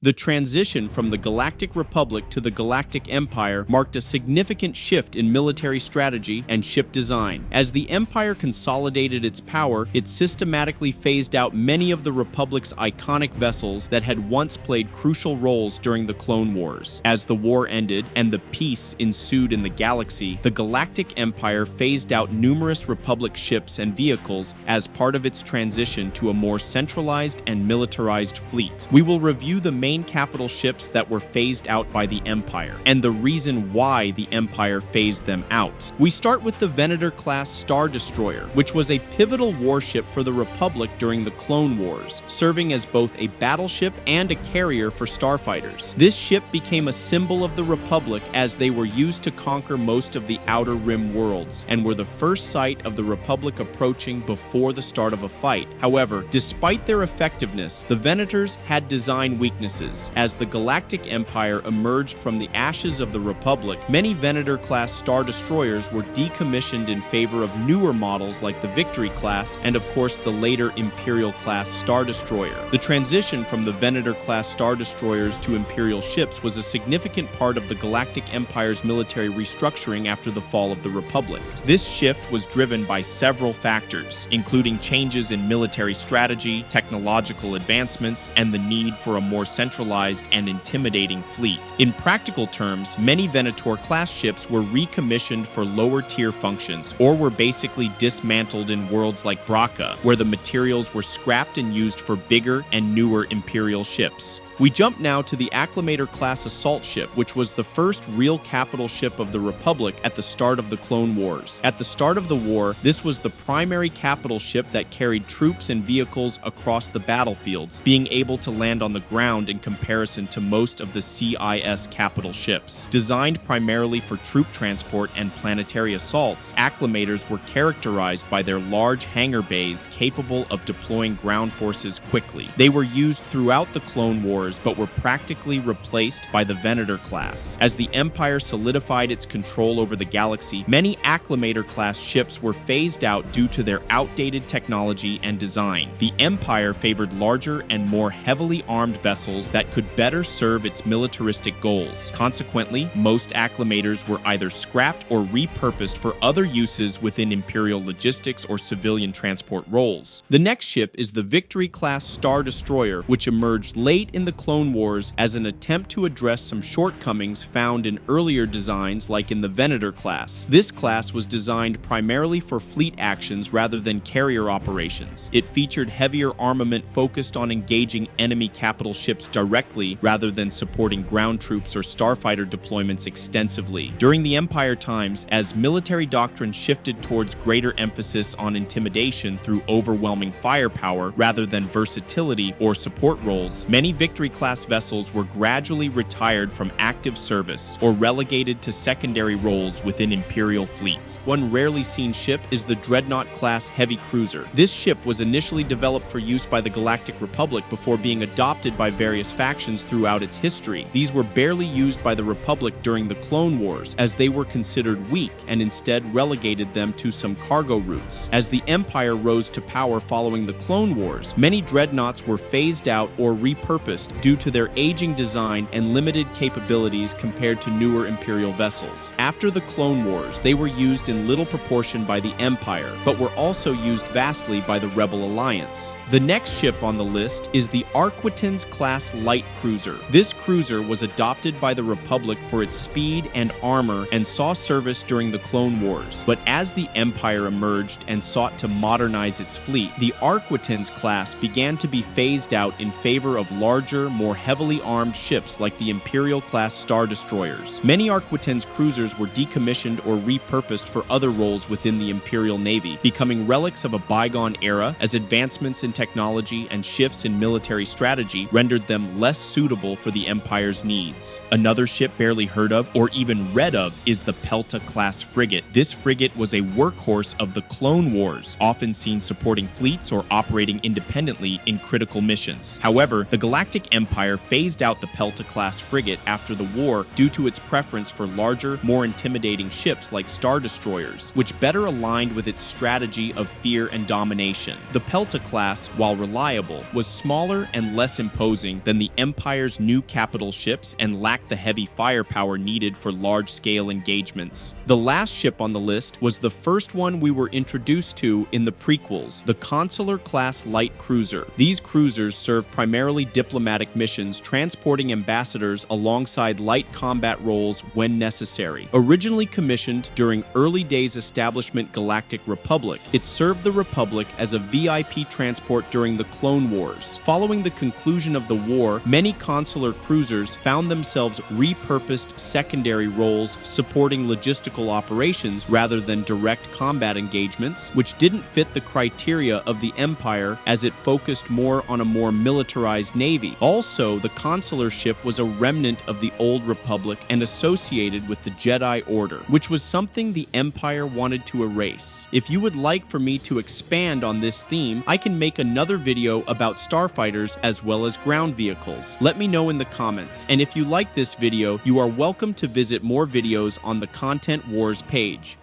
The transition from the Galactic Republic to the Galactic Empire marked a significant shift in military strategy and ship design. As the Empire consolidated its power, it systematically phased out many of the Republic's iconic vessels that had once played crucial roles during the Clone Wars. As the war ended and the peace ensued in the galaxy, the Galactic Empire phased out numerous Republic ships and vehicles as part of its transition to a more centralized and militarized fleet. We will review the main capital ships that were phased out by the Empire, and the reason why the Empire phased them out. We start with the Venator-class Star Destroyer, which was a pivotal warship for the Republic during the Clone Wars, serving as both a battleship and a carrier for starfighters. This ship became a symbol of the Republic as they were used to conquer most of the Outer Rim worlds, and were the first sight of the Republic approaching before the start of a fight. However, despite their effectiveness, the Venators had design weaknesses. As the Galactic Empire emerged from the ashes of the Republic, many Venator-class Star Destroyers were decommissioned in favor of newer models like the Victory-class and, of course, the later Imperial-class Star Destroyer. The transition from the Venator-class Star Destroyers to Imperial ships was a significant part of the Galactic Empire's military restructuring after the fall of the Republic. This shift was driven by several factors, including changes in military strategy, technological advancements, and the need for a more centralized and intimidating fleet. In practical terms, many Venator-class ships were recommissioned for lower-tier functions, or were basically dismantled in worlds like Braca, where the materials were scrapped and used for bigger and newer Imperial ships. We jump now to the Acclamator-class assault ship, which was the first real capital ship of the Republic at the start of the Clone Wars. At the start of the war, this was the primary capital ship that carried troops and vehicles across the battlefields, being able to land on the ground in comparison to most of the CIS capital ships. Designed primarily for troop transport and planetary assaults, Acclamators were characterized by their large hangar bays capable of deploying ground forces quickly. They were used throughout the Clone Wars, but were practically replaced by the Venator class. As the Empire solidified its control over the galaxy, many Acclamator-class ships were phased out due to their outdated technology and design. The Empire favored larger and more heavily armed vessels that could better serve its militaristic goals. Consequently, most Acclamators were either scrapped or repurposed for other uses within Imperial logistics or civilian transport roles. The next ship is the Victory-class Star Destroyer, which emerged late in the Clone Wars as an attempt to address some shortcomings found in earlier designs like in the Venator class. This class was designed primarily for fleet actions rather than carrier operations. It featured heavier armament focused on engaging enemy capital ships directly rather than supporting ground troops or starfighter deployments extensively. During the Empire times, as military doctrine shifted towards greater emphasis on intimidation through overwhelming firepower rather than versatility or support roles, many Victory-class vessels were gradually retired from active service or relegated to secondary roles within Imperial fleets. One rarely seen ship is the Dreadnought-class heavy cruiser. This ship was initially developed for use by the Galactic Republic before being adopted by various factions throughout its history. These were barely used by the Republic during the Clone Wars, as they were considered weak and instead relegated them to some cargo routes. As the Empire rose to power following the Clone Wars, many dreadnoughts were phased out or repurposed due to their aging design and limited capabilities compared to newer Imperial vessels. After the Clone Wars, they were used in little proportion by the Empire, but were also used vastly by the Rebel Alliance. The next ship on the list is the Arquitens-class light cruiser. This cruiser was adopted by the Republic for its speed and armor and saw service during the Clone Wars. But as the Empire emerged and sought to modernize its fleet, the Arquitens class began to be phased out in favor of larger, more heavily armed ships like the Imperial-class Star Destroyers. Many Arquitens cruisers were decommissioned or repurposed for other roles within the Imperial Navy, becoming relics of a bygone era as advancements in technology and shifts in military strategy rendered them less suitable for the Empire's needs. Another ship barely heard of or even read of is the Pelta-class frigate. This frigate was a workhorse of the Clone Wars, often seen supporting fleets or operating independently in critical missions. However, the Galactic Empire phased out the Pelta-class frigate after the war due to its preference for larger, more intimidating ships like Star Destroyers, which better aligned with its strategy of fear and domination. The Pelta-class, while reliable, was smaller and less imposing than the Empire's new capital ships and lacked the heavy firepower needed for large-scale engagements. The last ship on the list was the first one we were introduced to in the prequels, the Consular-class light cruiser. These cruisers serve primarily diplomatic missions, transporting ambassadors alongside light combat roles when necessary. Originally commissioned during early days establishment Galactic Republic, it served the Republic as a VIP transport during the Clone Wars. Following the conclusion of the war, many consular cruisers found themselves repurposed secondary roles supporting logistical operations rather than direct combat engagements, which didn't fit the criteria of the Empire as it focused more on a more militarized navy. Also, the consular ship was a remnant of the old Republic and associated with the Jedi Order, which was something the Empire wanted to erase. If you would like for me to expand on this theme, I can make another video about starfighters as well as ground vehicles. Let me know in the comments. And if you like this video, you are welcome to visit more videos on the Content Wars page.